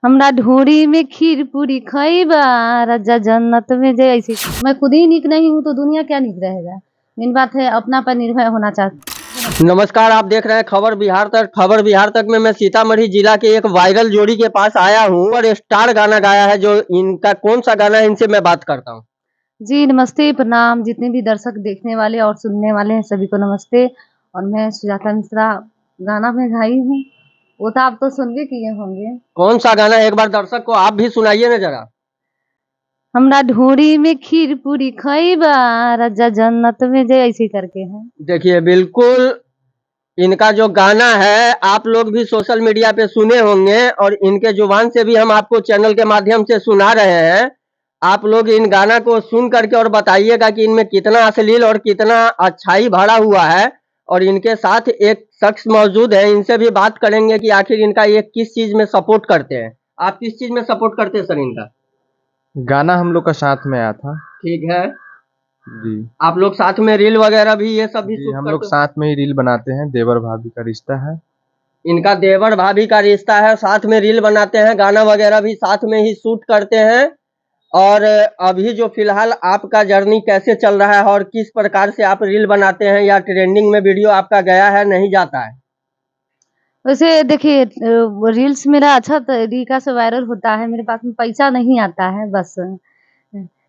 हमरा ढोरी में खीर पूरी खइबा, राजा जन्नत में जैसे। मैं खुद ही नीक नहीं हूँ तो दुनिया क्या नीक रहेगा। मेन बात है अपना पर निर्भर होना चाहिए। नमस्कार, आप देख रहे हैं खबर बिहार तक। खबर बिहार तक में मैं सीतामढ़ी जिला के एक वायरल जोड़ी के पास आया हूँ और स्टार गाना गाया है। जो इनका कौन सा गाना है, इनसे मैं बात करता हूँ। जी नमस्ते, प्रणाम। जितने भी दर्शक देखने वाले और सुनने वाले हैं सभी को नमस्ते। और मैं सुजाता मिश्रा गाना में गाई हूँ, वो तो आप तो सुन भी किए होंगे। कौन सा गाना है, एक बार दर्शक को आप भी सुनाइए ना जरा। हमरा ढोरी में खीर पूरी खइबा, राजा जन्नत में जैसे करके है। देखिए, बिल्कुल इनका जो गाना है आप लोग भी सोशल मीडिया पे सुने होंगे और इनके जुबान से भी हम आपको चैनल के माध्यम से सुना रहे हैं। आप लोग इन गाना को सुन करके और बताइएगा कि इनमें कितना अश्लील और कितना अच्छाई भरा हुआ है। और इनके साथ एक शख्स मौजूद है, इनसे भी बात करेंगे कि आखिर इनका ये किस चीज में सपोर्ट करते हैं। आप किस चीज में सपोर्ट करते हैं सर इनका? गाना हम लोग का साथ में आया था। ठीक है जी आप लोग साथ में रील वगैरह भी ये सब भी जी शूट हम करते लोग हो? साथ में ही रील बनाते हैं। देवर भाभी का रिश्ता है। इनका देवर भाभी का रिश्ता है, साथ में रील बनाते हैं, गाना वगैरह भी साथ में ही शूट करते हैं। और अभी जो फिलहाल आपका जर्नी कैसे चल रहा है और किस प्रकार से आप रील बनाते हैं या ट्रेंडिंग में वीडियो आपका गया है नहीं जाता है? वैसे देखिए रील्स मेरा अच्छा तरीका से वायरल होता है, मेरे पास में पैसा नहीं आता है बस।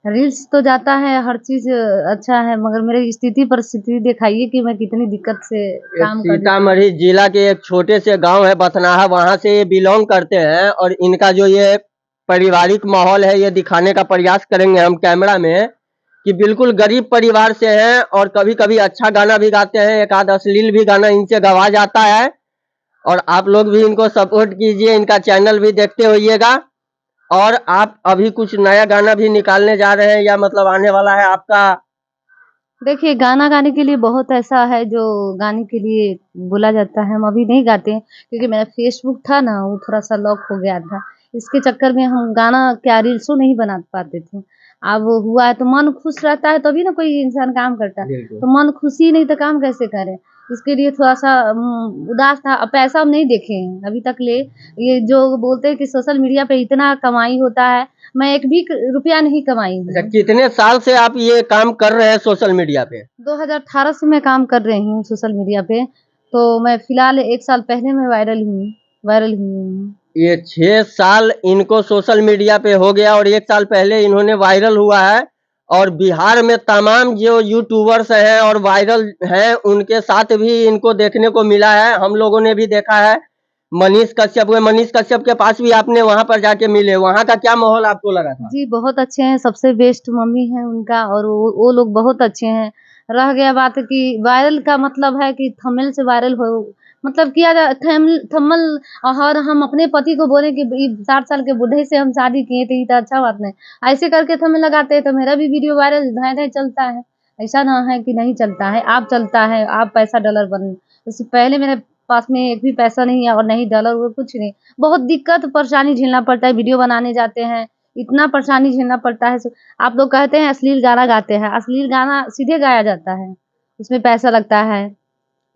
रील्स तो जाता है, हर चीज़ अच्छा है, मगर मेरी स्थिति परिस्थिति दिखाइए कि मैं कितनी दिक्कत से ये काम कर रही हूँ। सीतामढ़ी जिला के एक छोटे से गांव है बथनाहा, वहां से ये बिलोंग करते हैं। और इनका जो ये पारिवारिक माहौल है ये दिखाने का प्रयास करेंगे हम कैमरा में कि बिल्कुल गरीब परिवार से हैं और कभी कभी अच्छा गाना भी गाते हैं, एक आध अश्लील भी गाना इनसे गवा जाता है। और आप लोग भी इनको सपोर्ट कीजिए, इनका चैनल भी देखते होइएगा। और आप अभी कुछ नया गाना भी निकालने जा रहे हैं या मतलब आने वाला है आपका? देखिए गाना गाने के लिए बहुत ऐसा है जो गाने के लिए बोला जाता है, हम अभी नहीं गाते हैं क्योंकि मेरा फेसबुक था ना वो थोड़ा-सा लॉक हो गया था। इसके चक्कर में हम गाना क्या रील्सों नहीं बना पाते थे। अब हुआ है तो मन खुश रहता है तभी ना कोई इंसान काम करता है। बिल्कुल। तो मन खुश ही नहीं तो काम कैसे करें? इसके लिए थोड़ा-सा उदास था। पैसा हम नहीं देखे हैं अभी तक ले। ये जो बोलते हैं कि सोशल मीडिया पे इतना कमाई होता है, मैं एक भी रुपया नहीं कमाई अच्छा, हूँ। कितने साल से आप ये काम कर रहे हैं सोशल मीडिया पे? 2018 से मैं काम कर रही हूँ सोशल मीडिया पे, तो मैं फ़िलहाल 1 साल पहले मैं वायरल हुई हूँ। ये 6 साल इनको सोशल मीडिया पे हो गया और 1 साल पहले इन्होंने वायरल हुआ है। और बिहार में तमाम जो यूट्यूबर्स हैं और वायरल हैं उनके साथ भी इनको देखने को मिला है। हम लोगों ने भी देखा है मनीष कश्यप के पास भी आपने वहां पर जाके मिले, वहां का क्या माहौल आपको लगा था? जी, बहुत अच्छे हैं, सबसे बेस्ट मम्मी है उनका और वो लोग बहुत अच्छे हैं। रह गया बात कि वायरल का मतलब है कि थंबनेल से वायरल हो, मतलब किया जा थंबनेल। और हम अपने पति को बोले कि इ 60 साल के बूढ़े से हम शादी किए थे, ये तो अच्छा बात नहीं। ऐसे करके थंबनेल लगाते हैं तो मेरा भी वीडियो वायरल धाँय-धाँय चलता है। ऐसा ना है कि नहीं चलता है, आप चलता है, आप पैसा डॉलर बन। उससे पहले मेरे पास में एक भी पैसा नहीं है और नहीं डॉलर वो कुछ नहीं। बहुत दिक्कत परेशानी झेलना पड़ता है, वीडियो बनाने जाते हैं, इतना परेशानी झेलना पड़ता है। आप लोग कहते हैं अश्लील गाना गाते हैं, अश्लील गाना सीधे गाया जाता है, उसमें पैसा लगता है,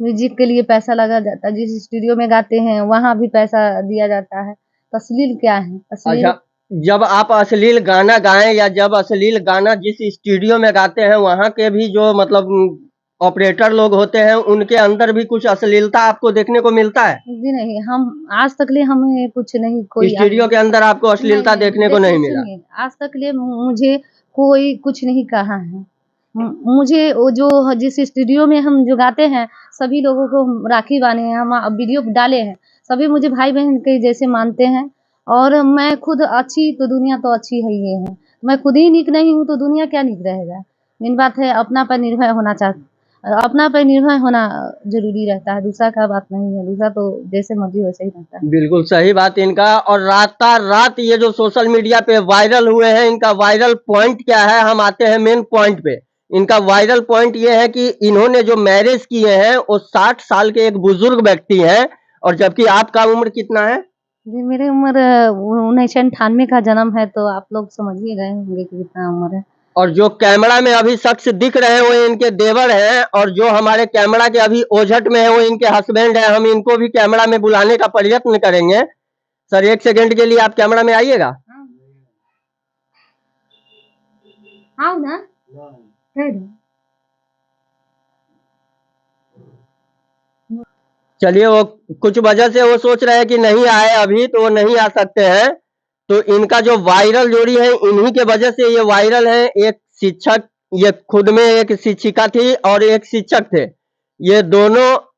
म्यूज़िक के लिए पैसा लगा जाता है, जिस स्टूडियो में गाते हैं वहाँ भी पैसा दिया जाता है, तो अश्लील क्या है? अश्लील अच्छा, जब आप अश्लील गाना गाएं या जब अश्लील गाना जिस स्टूडियो में गाते हैं वहां के भी जो मतलब ऑपरेटर लोग होते हैं उनके अंदर भी कुछ अश्लीलता आपको देखने को मिलता है? जी नहीं, हम आज तक ले हमें कुछ नहीं कोई स्टूडियो के अंदर आपको अश्लीलता देखने को नहीं मिला? सुनिए, आज तक ले मुझे कोई कुछ नहीं कहा है। मुझे वो जो जिस स्टूडियो में हम जो गाते हैं, सभी लोगों को हम राखी बाँधे हैं, हम वीडियो डाले हैं, सभी मुझे भाई-बहन के जैसे मानते हैं और मैं खुद अच्छी तो दुनिया तो अच्छी है ही है। मैं खुद ही नीक नहीं हूँ तो दुनिया क्या नीक रहेगा। मेन बात है अपना पर निर्भर होना अपना पे निर्भर होना ज़रूरी रहता है, दूसरा का बात नहीं है, दूसरा तो जैसे मर्ज़ी वैसे ही रहता है। बिल्कुल सही बात इनका। और रात ये जो सोशल मीडिया पे वायरल हुए हैं, इनका वायरल पॉइंट क्या है? हम आते हैं मेन पॉइंट पे। इनका वायरल पॉइंट ये है कि इन्होंने जो मैरिज किए हैं वो 60 साल के एक बुजुर्ग व्यक्ति हैं। और जबकि आपका उम्र कितना है? जी, मेरी उम्र 1998 का जन्म है, तो आप लोग समझ ही गए होंगे कि कितना उम्र है। और जो कैमरा में अभी शख्स दिख रहे हैं वो इनके देवर हैं और जो हमारे कैमरा के अभी ओझट में है वो इनके हस्बैंड हैं। हम इनको भी कैमरा में बुलाने का प्रयत्न करेंगे। सर 1 सेकंड के लिए आप कैमरा में आइएगा। आओ ना। चलिए, वो कुछ वजह से वो सोच रहे हैं कि नहीं आए अभी, तो वो नहीं आ सकते हैं। तो इनका जो वायरल जोड़ी है, इन्हीं के वजह से ये वायरल है। एक शिक्षक, ये खुद में एक शिक्षिका थी और एक शिक्षक थे। ये दोनों